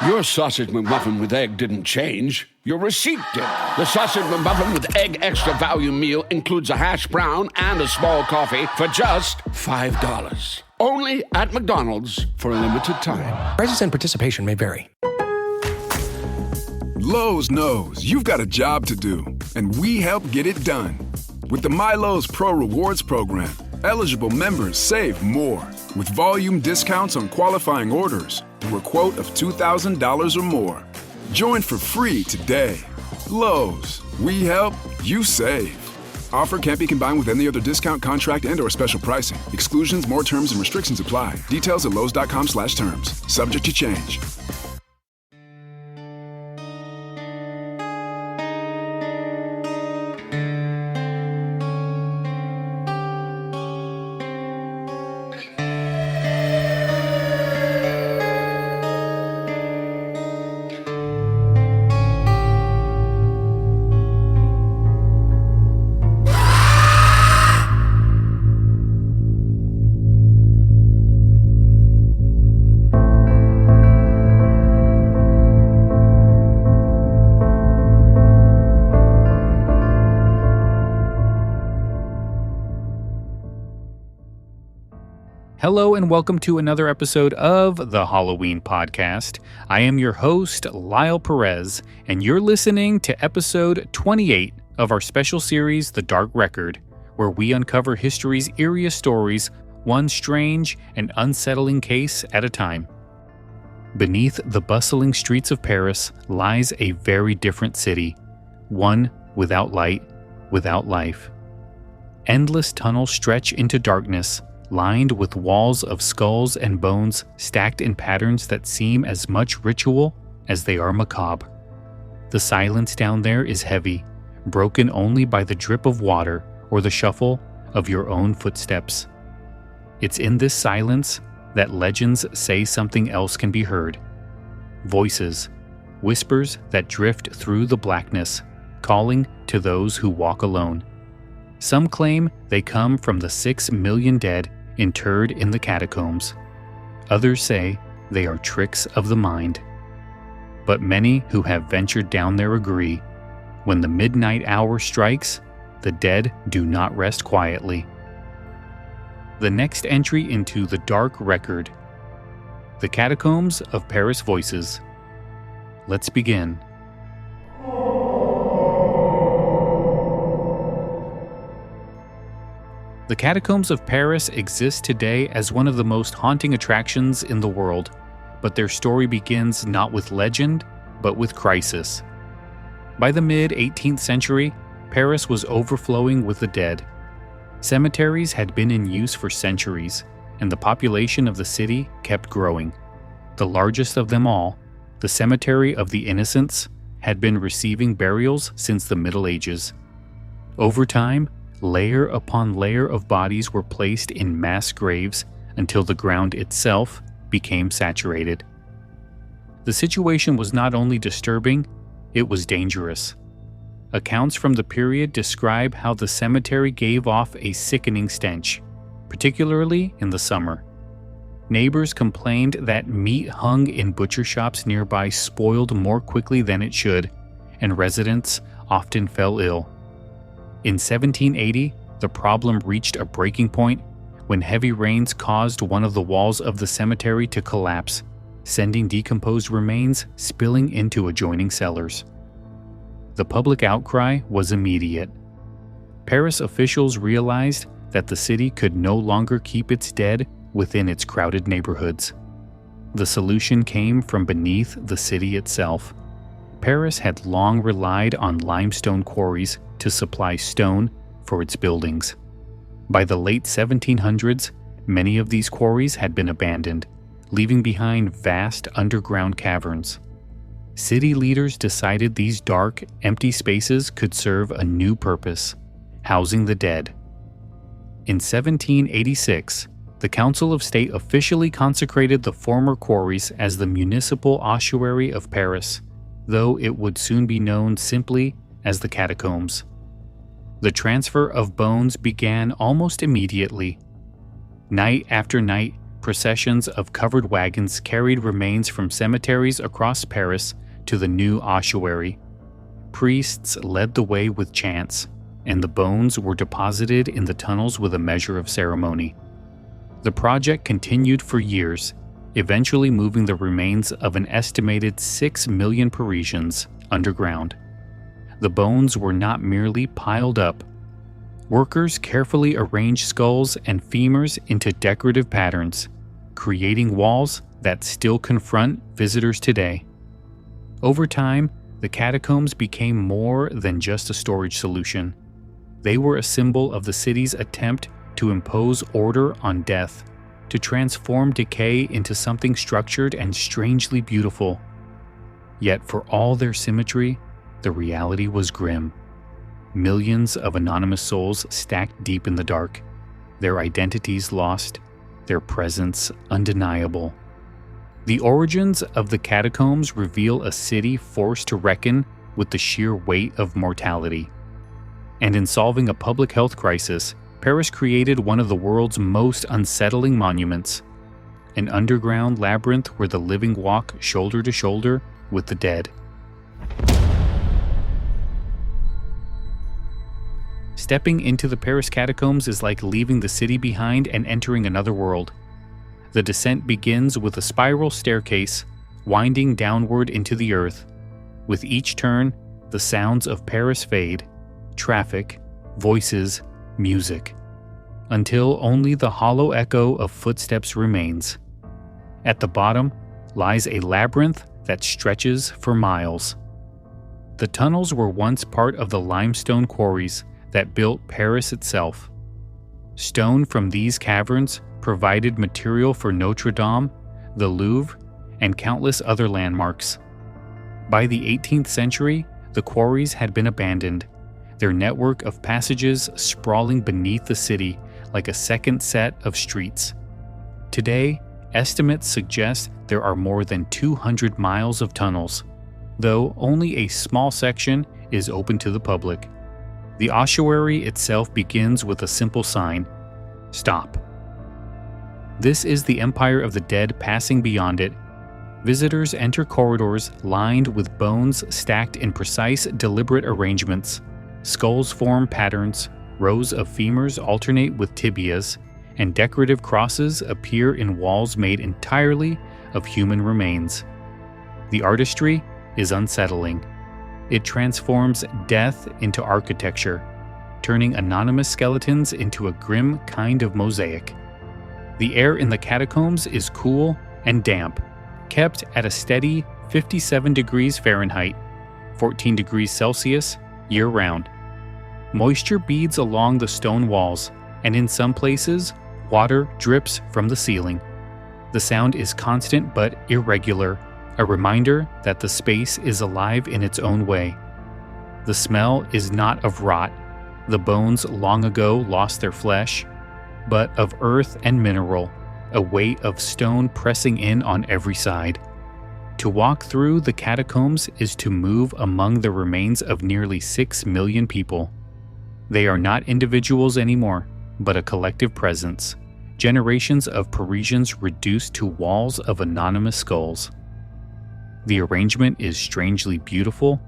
Your sausage McMuffin with egg didn't change. Your receipt did. The sausage McMuffin with egg extra value meal includes a hash brown and a small coffee for just $5. Only at McDonald's for a limited time. Prices and participation may vary. Lowe's knows you've got a job to do, and we help get it done. With the MyLowe's Pro Rewards program, eligible members save more with volume discounts on qualifying orders through a quote of $2,000 or more. Join for free today. Lowe's, we help, you save. Offer can't be combined with any other discount, contract, and/or special pricing. Exclusions, more terms, and restrictions apply. Details at lowes.com/terms. Subject to change. Hello and welcome to another episode of the Halloween Podcast. I am your host, Lyle Perez, and you're listening to episode 28 of our special series, The Dark Record, where we uncover history's eeriest stories, one strange and unsettling case at a time. Beneath the bustling streets of Paris lies a very different city, one without light, without life. Endless tunnels stretch into darkness, lined with walls of skulls and bones stacked in patterns that seem as much ritual as they are macabre. The silence down there is heavy, broken only by the drip of water or the shuffle of your own footsteps. It's in this silence that legends say something else can be heard. Voices, whispers that drift through the blackness, calling to those who walk alone. Some claim they come from the 6 million dead interred in the catacombs. Others say they are tricks of the mind. But many who have ventured down there agree, when the midnight hour strikes, the dead do not rest quietly. The next entry into the Dark Record, The Catacombs of Paris Voices. Let's begin. The Catacombs of Paris exist today as one of the most haunting attractions in the world, but their story begins not with legend, but with crisis. By the mid-18th century, Paris was overflowing with the dead. Cemeteries had been in use for centuries, and the population of the city kept growing. The largest of them all, the Cemetery of the Innocents, had been receiving burials since the Middle Ages. Over time, layer upon layer of bodies were placed in mass graves until the ground itself became saturated. The situation was not only disturbing, it was dangerous. Accounts from the period describe how the cemetery gave off a sickening stench, particularly in the summer. Neighbors complained that meat hung in butcher shops nearby spoiled more quickly than it should, and residents often fell ill. In 1780, the problem reached a breaking point when heavy rains caused one of the walls of the cemetery to collapse, sending decomposed remains spilling into adjoining cellars. The public outcry was immediate. Paris officials realized that the city could no longer keep its dead within its crowded neighborhoods. The solution came from beneath the city itself. Paris had long relied on limestone quarries to supply stone for its buildings. By the late 1700s, many of these quarries had been abandoned, leaving behind vast underground caverns. City leaders decided these dark, empty spaces could serve a new purpose: housing the dead. In 1786, the Council of State officially consecrated the former quarries as the municipal ossuary of Paris, though it would soon be known simply as the catacombs. The transfer of bones began almost immediately. Night after night, processions of covered wagons carried remains from cemeteries across Paris to the new ossuary. Priests led the way with chants, and the bones were deposited in the tunnels with a measure of ceremony. The project continued for years, eventually moving the remains of an estimated 6 million Parisians underground. The bones were not merely piled up. Workers carefully arranged skulls and femurs into decorative patterns, creating walls that still confront visitors today. Over time, the catacombs became more than just a storage solution. They were a symbol of the city's attempt to impose order on death, to transform decay into something structured and strangely beautiful. Yet for all their symmetry, the reality was grim. Millions of anonymous souls stacked deep in the dark, their identities lost, their presence undeniable. The origins of the catacombs reveal a city forced to reckon with the sheer weight of mortality. And in solving a public health crisis, Paris created one of the world's most unsettling monuments, an underground labyrinth where the living walk shoulder to shoulder with the dead. Stepping into the Paris catacombs is like leaving the city behind and entering another world. The descent begins with a spiral staircase winding downward into the earth. With each turn, the sounds of Paris fade, traffic, voices, music, until only the hollow echo of footsteps remains. At the bottom lies a labyrinth that stretches for miles. The tunnels were once part of the limestone quarries that built Paris itself. Stone from these caverns provided material for Notre Dame, the Louvre, and countless other landmarks. By the 18th century, the quarries had been abandoned, their network of passages sprawling beneath the city like a second set of streets. Today, estimates suggest there are more than 200 miles of tunnels, though only a small section is open to the public. The ossuary itself begins with a simple sign: stop. This is the Empire of the Dead passing beyond it. Visitors enter corridors lined with bones stacked in precise, deliberate arrangements. Skulls form patterns, rows of femurs alternate with tibias, and decorative crosses appear in walls made entirely of human remains. The artistry is unsettling. It transforms death into architecture, turning anonymous skeletons into a grim kind of mosaic. The air in the catacombs is cool and damp, kept at a steady 57 degrees Fahrenheit, 14 degrees Celsius, year-round. Moisture beads along the stone walls, and in some places, water drips from the ceiling. The sound is constant but irregular, a reminder that the space is alive in its own way. The smell is not of rot, the bones long ago lost their flesh, but of earth and mineral, a weight of stone pressing in on every side. To walk through the catacombs is to move among the remains of nearly 6 million people. They are not individuals anymore, but a collective presence, generations of Parisians reduced to walls of anonymous skulls. The arrangement is strangely beautiful,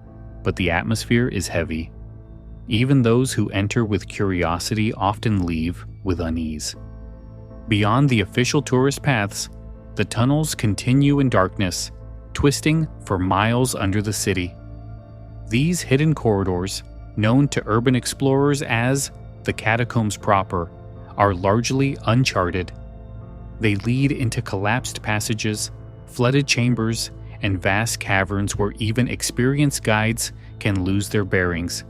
but the atmosphere is heavy. Even those who enter with curiosity often leave with unease. Beyond the official tourist paths, the tunnels continue in darkness, twisting for miles under the city. These hidden corridors, known to urban explorers as the catacombs proper, are largely uncharted. They lead into collapsed passages, flooded chambers, and vast caverns where even experienced guides can lose their bearings.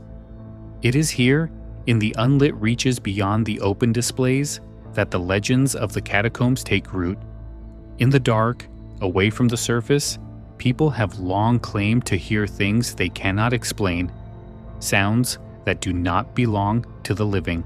It is here, in the unlit reaches beyond the open displays, that the legends of the catacombs take root. In the dark, away from the surface, people have long claimed to hear things they cannot explain, sounds that do not belong to the living.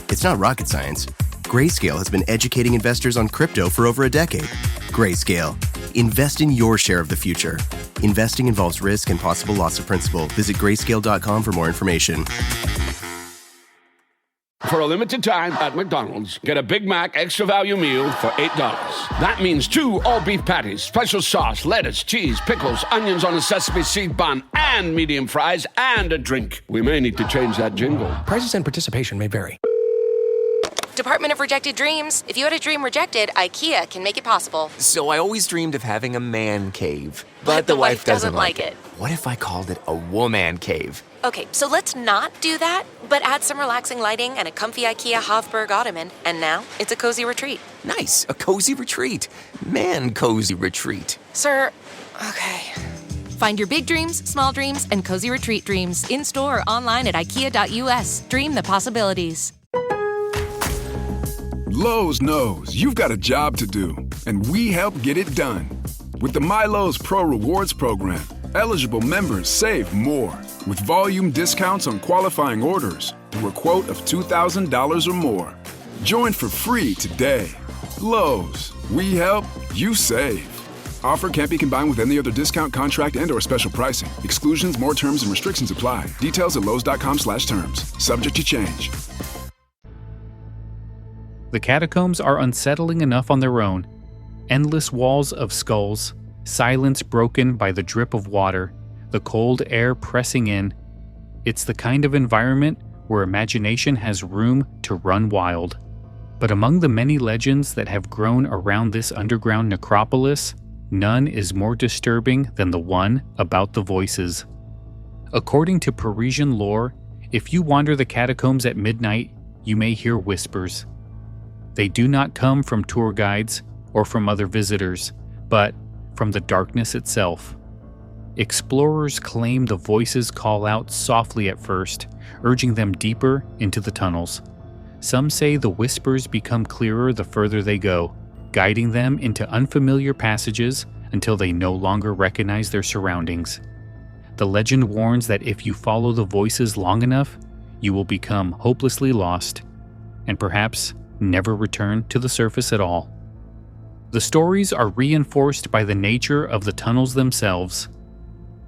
It's not rocket science. Grayscale has been educating investors on crypto for over a decade. Grayscale. Invest in your share of the future. Investing involves risk and possible loss of principal. Visit grayscale.com for more information. For a limited time at McDonald's, get a Big Mac Extra Value Meal for $8. That means 2 all-beef patties, special sauce, lettuce, cheese, pickles, onions on a sesame seed bun, and medium fries, and a drink. We may need to change that jingle. Prices and participation may vary. Department of Rejected Dreams. If you had a dream rejected, IKEA can make it possible. So I always dreamed of having a man cave. But the wife doesn't like it. What if I called it a woman cave? Okay, so let's not do that, but add some relaxing lighting and a comfy IKEA Hofburg ottoman, and now it's a cozy retreat. Nice, a cozy retreat. Man cozy retreat. Sir, okay. Find your big dreams, small dreams, and cozy retreat dreams in-store or online at IKEA.us. Dream the possibilities. Lowe's knows you've got a job to do, and we help get it done. With the MyLowe's Pro Rewards program, eligible members save more with volume discounts on qualifying orders through a quote of $2,000 or more. Join for free today. Lowe's, we help, you save. Offer can't be combined with any other discount, contract, and/or special pricing. Exclusions, more terms, and restrictions apply. Details at lowes.com/terms. Subject to change. The catacombs are unsettling enough on their own. Endless walls of skulls, silence broken by the drip of water, the cold air pressing in. It's the kind of environment where imagination has room to run wild. But among the many legends that have grown around this underground necropolis, none is more disturbing than the one about the voices. According to Parisian lore, if you wander the catacombs at midnight, you may hear whispers. They do not come from tour guides or from other visitors, but from the darkness itself. Explorers claim the voices call out softly at first, urging them deeper into the tunnels. Some say the whispers become clearer the further they go, guiding them into unfamiliar passages until they no longer recognize their surroundings. The legend warns that if you follow the voices long enough, you will become hopelessly lost, and perhaps never return to the surface at all. The stories are reinforced by the nature of the tunnels themselves.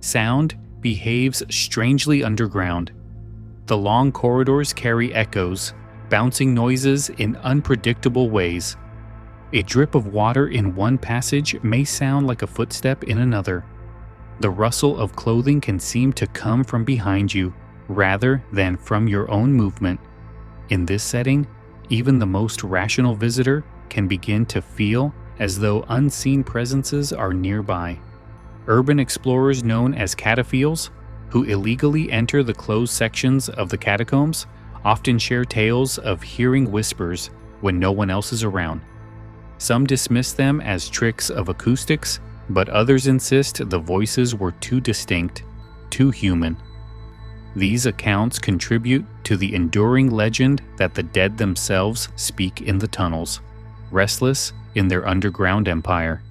Sound behaves strangely underground. The long corridors carry echoes, bouncing noises in unpredictable ways. A drip of water in one passage may sound like a footstep in another. The rustle of clothing can seem to come from behind you, rather than from your own movement. In this setting, even the most rational visitor can begin to feel as though unseen presences are nearby. Urban explorers known as cataphiles, who illegally enter the closed sections of the catacombs, often share tales of hearing whispers when no one else is around. Some dismiss them as tricks of acoustics, but others insist the voices were too distinct, too human. These accounts contribute to the enduring legend that the dead themselves speak in the tunnels, restless in their underground empire.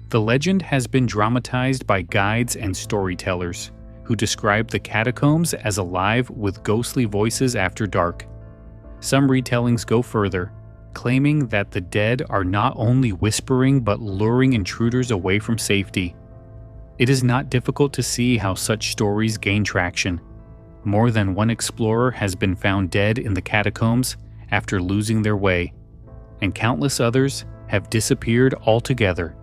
The legend has been dramatized by guides and storytellers who describe the catacombs as alive with ghostly voices after dark. Some retellings go further, claiming that the dead are not only whispering but luring intruders away from safety. It is not difficult to see how such stories gain traction. More than one explorer has been found dead in the catacombs after losing their way, and countless others have disappeared altogether.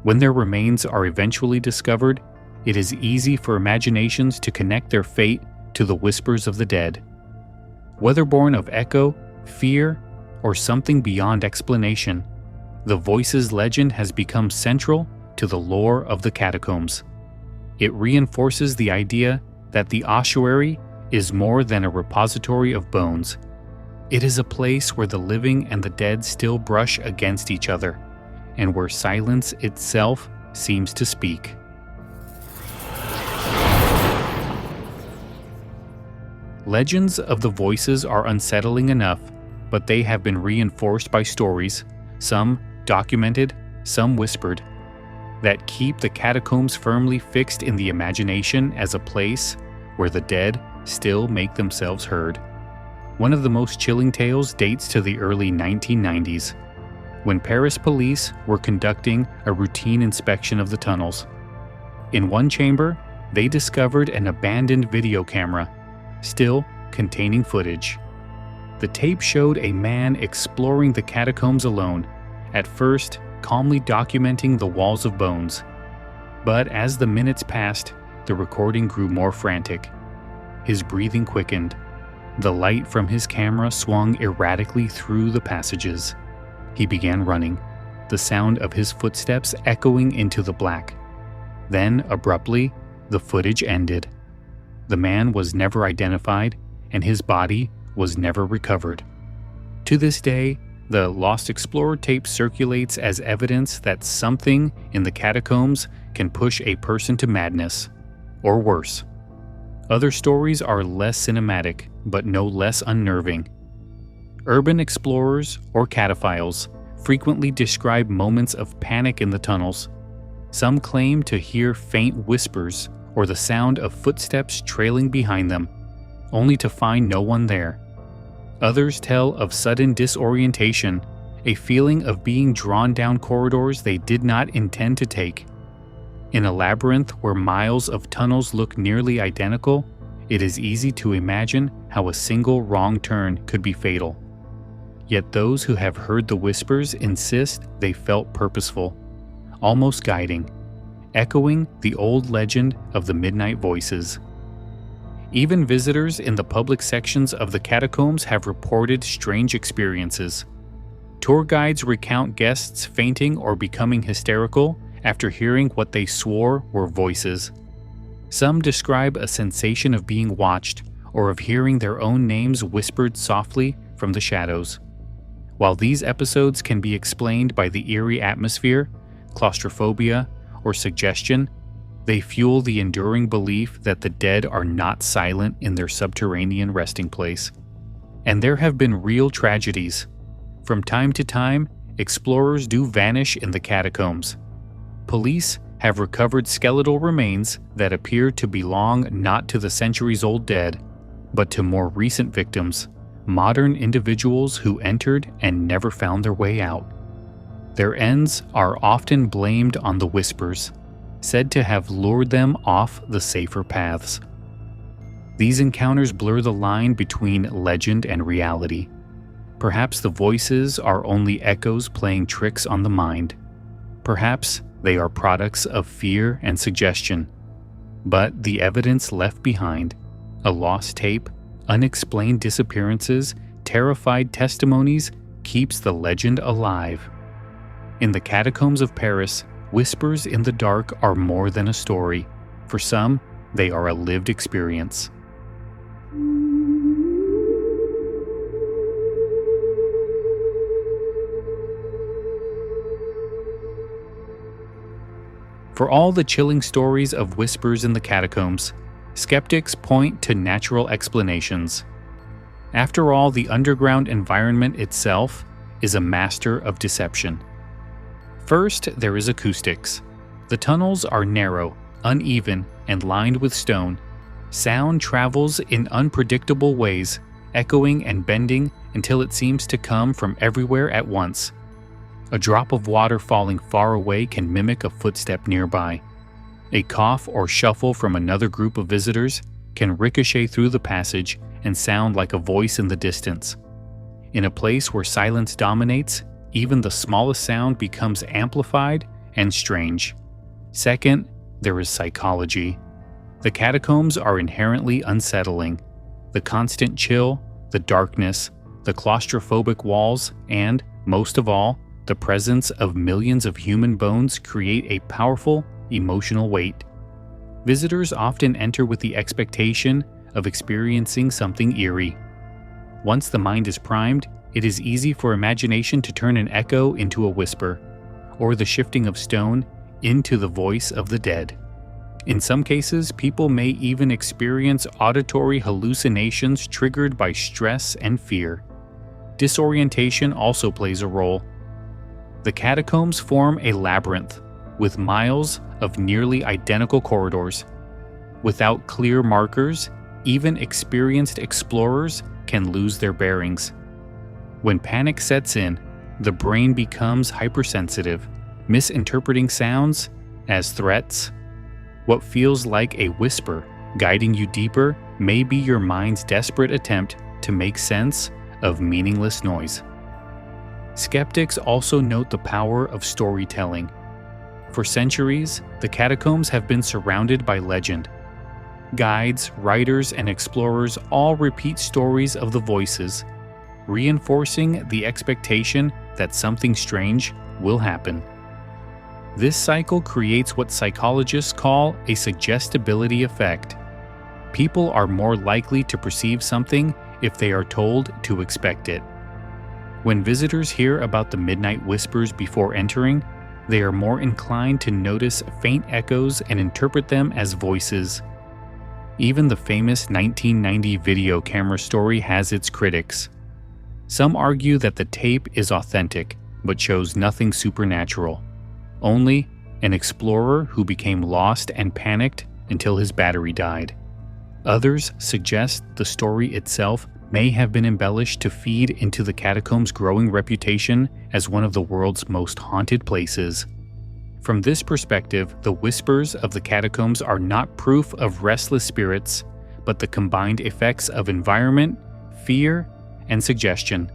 When their remains are eventually discovered, it is easy for imaginations to connect their fate to the whispers of the dead. Whether born of echo, fear, or something beyond explanation, the voices legend has become central to the lore of the catacombs. It reinforces the idea that the ossuary is more than a repository of bones. It is a place where the living and the dead still brush against each other, and where silence itself seems to speak. Legends of the voices are unsettling enough, but they have been reinforced by stories, some documented, some whispered, that keep the catacombs firmly fixed in the imagination as a place where the dead still make themselves heard. One of the most chilling tales dates to the early 1990s, when Paris police were conducting a routine inspection of the tunnels. In one chamber, they discovered an abandoned video camera, still containing footage. The tape showed a man exploring the catacombs alone, at first calmly documenting the walls of bones. But as the minutes passed, the recording grew more frantic. His breathing quickened. The light from his camera swung erratically through the passages. He began running, the sound of his footsteps echoing into the black. Then, abruptly, the footage ended. The man was never identified, and his body was never recovered. To this day, the Lost Explorer tape circulates as evidence that something in the catacombs can push a person to madness, or worse. Other stories are less cinematic, but no less unnerving. Urban explorers, or cataphiles, frequently describe moments of panic in the tunnels. Some claim to hear faint whispers or the sound of footsteps trailing behind them, only to find no one there. Others tell of sudden disorientation, a feeling of being drawn down corridors they did not intend to take. In a labyrinth where miles of tunnels look nearly identical, it is easy to imagine how a single wrong turn could be fatal. Yet those who have heard the whispers insist they felt purposeful, almost guiding, echoing the old legend of the midnight voices. Even visitors in the public sections of the catacombs have reported strange experiences. Tour guides recount guests fainting or becoming hysterical after hearing what they swore were voices. Some describe a sensation of being watched or of hearing their own names whispered softly from the shadows. While these episodes can be explained by the eerie atmosphere, claustrophobia, or suggestion, they fuel the enduring belief that the dead are not silent in their subterranean resting place. And there have been real tragedies. From time to time, explorers do vanish in the catacombs. Police have recovered skeletal remains that appear to belong not to the centuries-old dead, but to more recent victims, modern individuals who entered and never found their way out. Their ends are often blamed on the whispers, said to have lured them off the safer paths. These encounters blur the line between legend and reality. Perhaps the voices are only echoes playing tricks on the mind. Perhaps they are products of fear and suggestion. But the evidence left behind, a lost tape, unexplained disappearances, terrified testimonies, keeps the legend alive. In the catacombs of Paris, whispers in the dark are more than a story. For some, they are a lived experience. For all the chilling stories of whispers in the catacombs, skeptics point to natural explanations. After all, the underground environment itself is a master of deception. First, there is acoustics. The tunnels are narrow, uneven, and lined with stone. Sound travels in unpredictable ways, echoing and bending until it seems to come from everywhere at once. A drop of water falling far away can mimic a footstep nearby. A cough or shuffle from another group of visitors can ricochet through the passage and sound like a voice in the distance. In a place where silence dominates, even the smallest sound becomes amplified and strange. Second, there is psychology. The catacombs are inherently unsettling. The constant chill, the darkness, the claustrophobic walls, and, most of all, the presence of millions of human bones create a powerful emotional weight. Visitors often enter with the expectation of experiencing something eerie. Once the mind is primed, it is easy for imagination to turn an echo into a whisper, or the shifting of stone into the voice of the dead. In some cases, people may even experience auditory hallucinations triggered by stress and fear. Disorientation also plays a role. The catacombs form a labyrinth, with miles of nearly identical corridors. Without clear markers, even experienced explorers can lose their bearings. When panic sets in, the brain becomes hypersensitive, misinterpreting sounds as threats. What feels like a whisper guiding you deeper may be your mind's desperate attempt to make sense of meaningless noise. Skeptics also note the power of storytelling. For centuries, the catacombs have been surrounded by legend. Guides, writers, and explorers all repeat stories of the voices, reinforcing the expectation that something strange will happen. This cycle creates what psychologists call a suggestibility effect. People are more likely to perceive something if they are told to expect it. When visitors hear about the midnight whispers before entering, they are more inclined to notice faint echoes and interpret them as voices. Even the famous 1990 video camera story has its critics. Some argue that the tape is authentic, but shows nothing supernatural. Only an explorer who became lost and panicked until his battery died. Others suggest the story itself may have been embellished to feed into the catacombs' growing reputation as one of the world's most haunted places. From this perspective, the whispers of the catacombs are not proof of restless spirits, but the combined effects of environment, fear, and suggestion.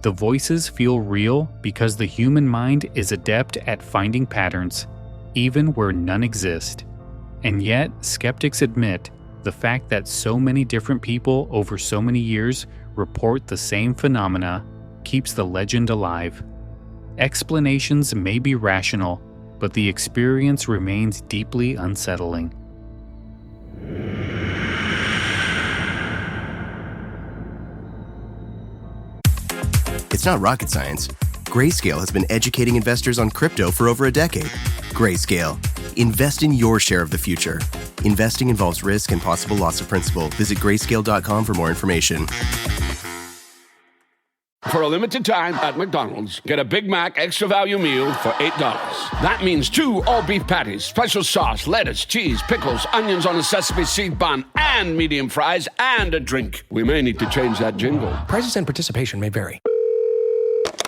The voices feel real because the human mind is adept at finding patterns, even where none exist. And yet, skeptics admit the fact that so many different people over so many years report the same phenomena keeps the legend alive. Explanations may be rational, but the experience remains deeply unsettling. It's not rocket science. Grayscale has been educating investors on crypto for over a decade. Grayscale. Invest in your share of the future. Investing involves risk and possible loss of principal. Visit grayscale.com for more information. For a limited time at McDonald's, get a Big Mac extra value meal for $8. That means 2 all-beef patties, special sauce, lettuce, cheese, pickles, onions on a sesame seed bun, and medium fries, and a drink. We may need to change that jingle. Prices and participation may vary.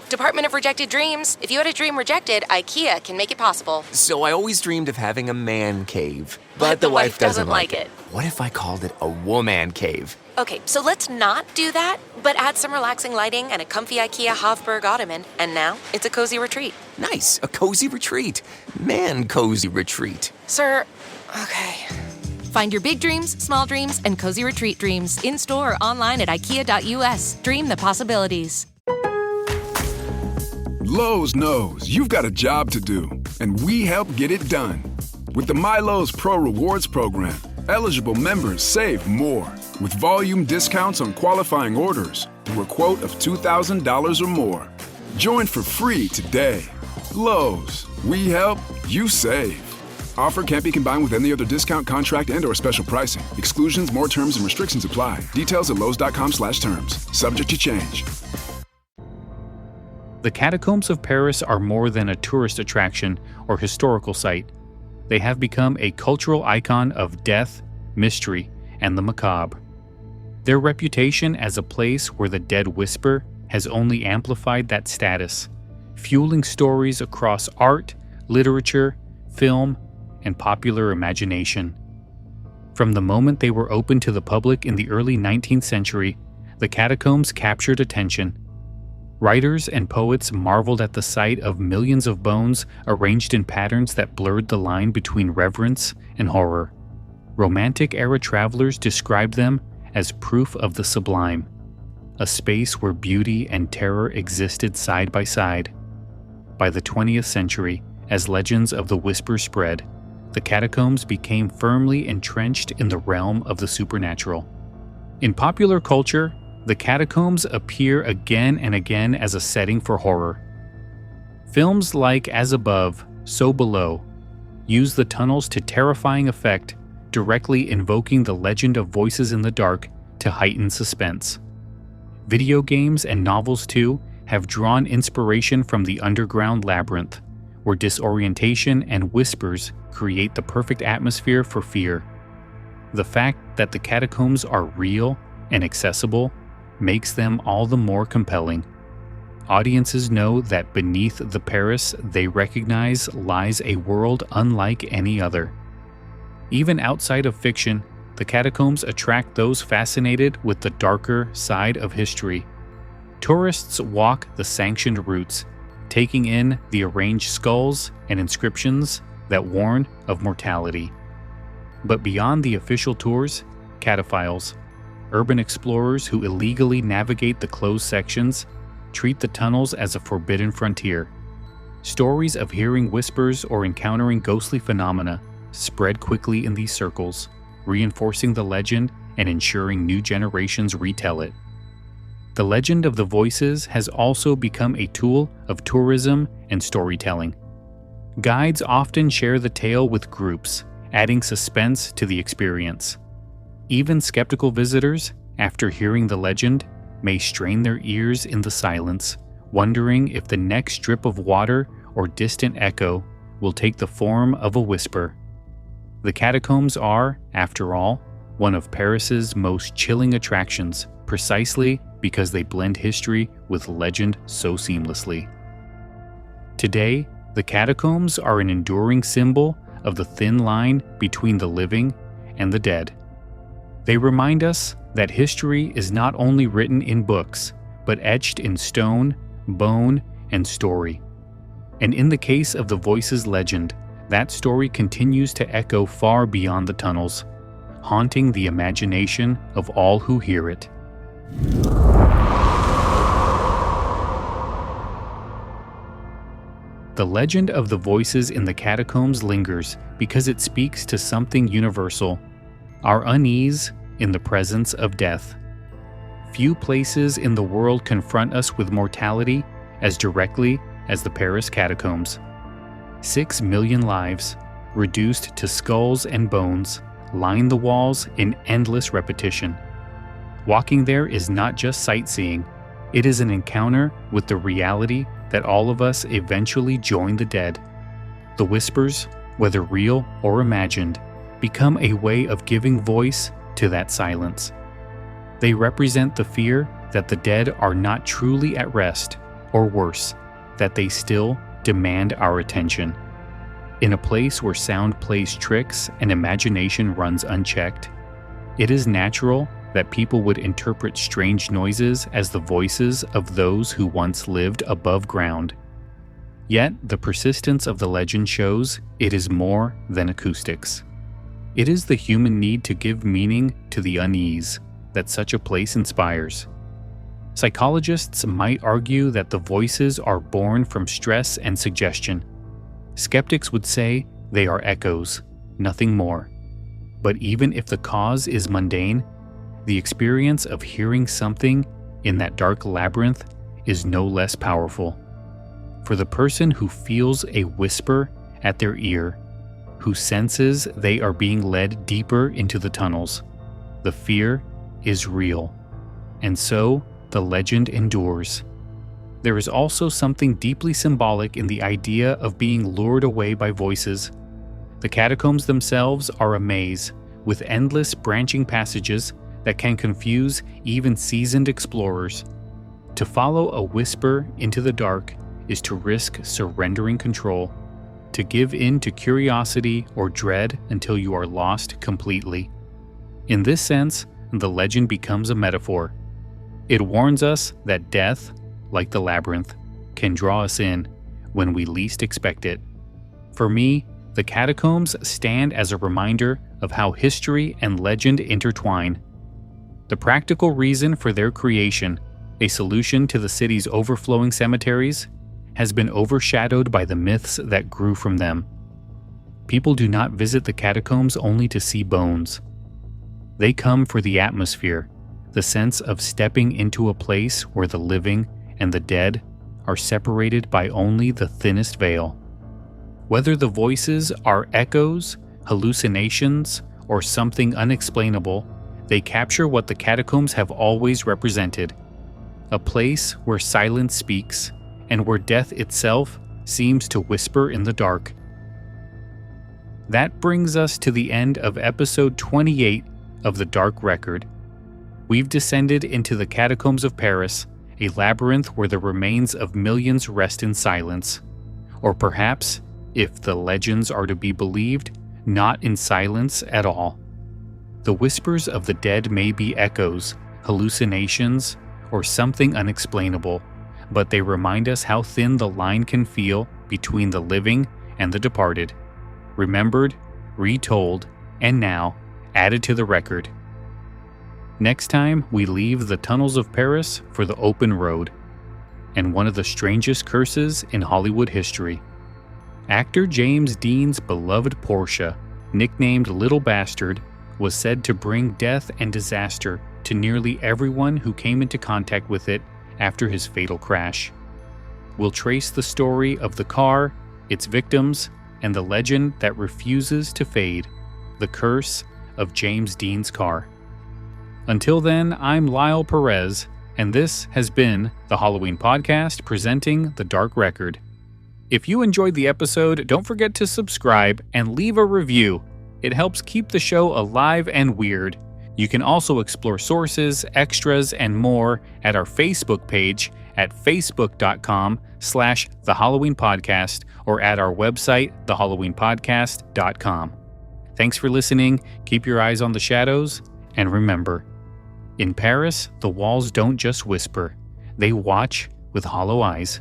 Department of Rejected Dreams. If you had a dream rejected, IKEA can make it possible. So I always dreamed of having a man cave. But the wife doesn't like it. What if I called it a woman cave? Okay, so let's not do that, but add some relaxing lighting and a comfy IKEA Hofburg ottoman, and now it's a cozy retreat. Nice, a cozy retreat. Man cozy retreat. Sir, okay. Find your big dreams, small dreams, and cozy retreat dreams in-store or online at ikea.us. Dream the possibilities. Lowe's knows you've got a job to do, and we help get it done. With the MyLowe's Pro Rewards program, eligible members save more with volume discounts on qualifying orders through a quote of $2,000 or more. Join for free today. Lowe's, we help, you save. Offer can't be combined with any other discount, contract, and/or special pricing. Exclusions, more terms, and restrictions apply. Details at lowes.com/terms. Subject to change. The catacombs of Paris are more than a tourist attraction or historical site. They have become a cultural icon of death, mystery, and the macabre. Their reputation as a place where the dead whisper has only amplified that status, fueling stories across art, literature, film, and popular imagination. From the moment they were opened to the public in the early 19th century, the catacombs captured attention. Writers and poets marveled at the sight of millions of bones arranged in patterns that blurred the line between reverence and horror. Romantic-era travelers described them as proof of the sublime, a space where beauty and terror existed side by side. By the 20th century, as legends of the whisper spread, the catacombs became firmly entrenched in the realm of the supernatural. In popular culture, the catacombs appear again and again as a setting for horror. Films like As Above, So Below use the tunnels to terrifying effect, directly invoking the legend of voices in the dark to heighten suspense. Video games and novels, too, have drawn inspiration from the underground labyrinth, where disorientation and whispers create the perfect atmosphere for fear. The fact that the catacombs are real and accessible makes them all the more compelling. Audiences know that beneath the Paris they recognize lies a world unlike any other. Even outside of fiction, the catacombs attract those fascinated with the darker side of history, Tourists walk the sanctioned routes, taking in the arranged skulls and inscriptions that warn of mortality. But beyond the official tours, cataphiles, urban explorers who illegally navigate the closed sections, treat the tunnels as a forbidden frontier. Stories of hearing whispers or encountering ghostly phenomena spread quickly in these circles, reinforcing the legend and ensuring new generations retell it. The legend of the voices has also become a tool of tourism and storytelling. Guides often share the tale with groups, adding suspense to the experience. Even skeptical visitors, after hearing the legend, may strain their ears in the silence, wondering if the next drip of water or distant echo will take the form of a whisper. The catacombs are, after all, one of Paris's most chilling attractions, precisely because they blend history with legend so seamlessly. Today, the catacombs are an enduring symbol of the thin line between the living and the dead. They remind us that history is not only written in books, but etched in stone, bone, and story. And in the case of the Voices legend, that story continues to echo far beyond the tunnels, haunting the imagination of all who hear it. The legend of the voices in the catacombs lingers because it speaks to something universal: our unease in the presence of death. Few places in the world confront us with mortality as directly as the Paris Catacombs. 6 million lives, reduced to skulls and bones, line the walls in endless repetition. Walking there is not just sightseeing, it is an encounter with the reality that all of us eventually join the dead. The whispers, whether real or imagined, become a way of giving voice to that silence. They represent the fear that the dead are not truly at rest, or worse, that they still demand our attention. In a place where sound plays tricks and imagination runs unchecked, it is natural that people would interpret strange noises as the voices of those who once lived above ground. Yet, the persistence of the legend shows it is more than acoustics. It is the human need to give meaning to the unease that such a place inspires. Psychologists might argue that the voices are born from stress and suggestion. Skeptics would say they are echoes, nothing more. But even if the cause is mundane, the experience of hearing something in that dark labyrinth is no less powerful. For the person who feels a whisper at their ear, who senses they are being led deeper into the tunnels, the fear is real. And so, the legend endures. There is also something deeply symbolic in the idea of being lured away by voices. The catacombs themselves are a maze, with endless branching passages that can confuse even seasoned explorers. To follow a whisper into the dark is to risk surrendering control, to give in to curiosity or dread until you are lost completely. In this sense, the legend becomes a metaphor. It warns us that death, like the labyrinth, can draw us in when we least expect it. For me, the catacombs stand as a reminder of how history and legend intertwine. The practical reason for their creation, a solution to the city's overflowing cemeteries, has been overshadowed by the myths that grew from them. People do not visit the catacombs only to see bones. They come for the atmosphere, the sense of stepping into a place where the living and the dead are separated by only the thinnest veil. Whether the voices are echoes, hallucinations, or something unexplainable, they capture what the catacombs have always represented: a place where silence speaks and where death itself seems to whisper in the dark. That brings us to the end of episode 28 of The Dark Record. We've descended into the catacombs of Paris, a labyrinth where the remains of millions rest in silence. Or perhaps, if the legends are to be believed, not in silence at all. The whispers of the dead may be echoes, hallucinations, or something unexplainable, but they remind us how thin the line can feel between the living and the departed. Remembered, retold, and now added to the record. Next time, we leave the tunnels of Paris for the open road and one of the strangest curses in Hollywood history. Actor James Dean's beloved Porsche, nicknamed Little Bastard, was said to bring death and disaster to nearly everyone who came into contact with it after his fatal crash. We'll trace the story of the car, its victims, and the legend that refuses to fade, the curse of James Dean's car. Until then, I'm Lyle Perez, and this has been the Halloween Podcast presenting The Dark Record. If you enjoyed the episode, don't forget to subscribe and leave a review. It helps keep the show alive and weird. You can also explore sources, extras, and more at our Facebook page at facebook.com/The Halloween Podcast or at our website, thehalloweenpodcast.com. Thanks for listening. Keep your eyes on the shadows, and remember, in Paris, the walls don't just whisper, they watch with hollow eyes.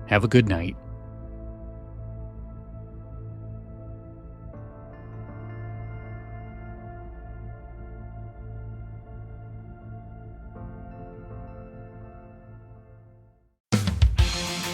Have a good night.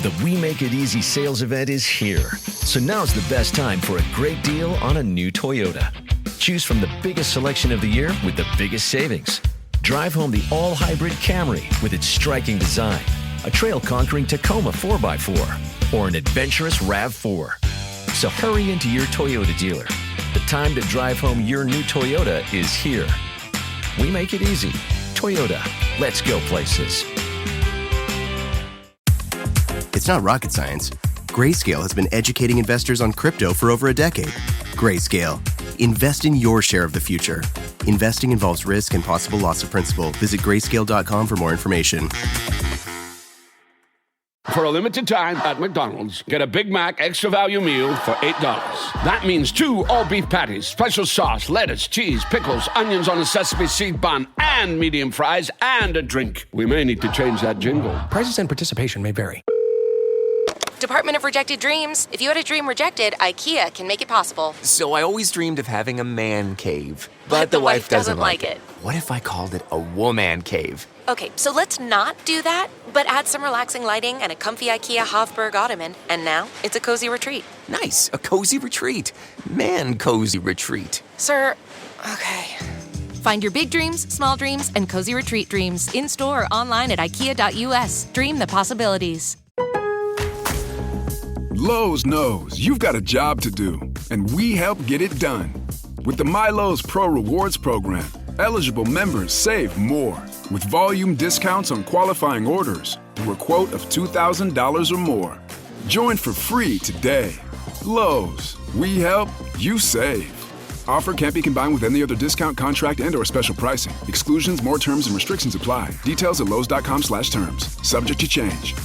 The We Make It Easy sales event is here. So now's the best time for a great deal on a new Toyota. Choose from the biggest selection of the year with the biggest savings. Drive home the all-hybrid Camry with its striking design, a trail-conquering Tacoma 4x4, or an adventurous RAV4. So hurry into your Toyota dealer. The time to drive home your new Toyota is here. We make it easy. Toyota. Let's go places. It's not rocket science. Grayscale has been educating investors on crypto for over a decade. Grayscale. Invest in your share of the future. Investing involves risk and possible loss of principal. Visit grayscale.com for more information. For a limited time at McDonald's, get a Big Mac extra value meal for $8. That means 2 all-beef patties, special sauce, lettuce, cheese, pickles, onions on a sesame seed bun, and medium fries, and a drink. We may need to change that jingle. Prices and participation may vary. Department of Rejected Dreams. If you had a dream rejected, IKEA can make it possible. So I always dreamed of having a man cave. But the wife doesn't like it. What if I called it a woman cave? Okay, so let's not do that, but add some relaxing lighting and a comfy IKEA Hofburg ottoman, and now it's a cozy retreat. Nice, a cozy retreat. Man cozy retreat. Sir, okay. Find your big dreams, small dreams, and cozy retreat dreams in-store or online at ikea.us. Dream the possibilities. Lowe's knows you've got a job to do, and we help get it done. With the MyLowe's Pro Rewards program, eligible members save more with volume discounts on qualifying orders through a quote of $2,000 or more. Join for free today. Lowe's, we help, you save. Offer can't be combined with any other discount, contract, and/or special pricing. Exclusions, more terms, and restrictions apply. Details at lowes.com/terms. Subject to change.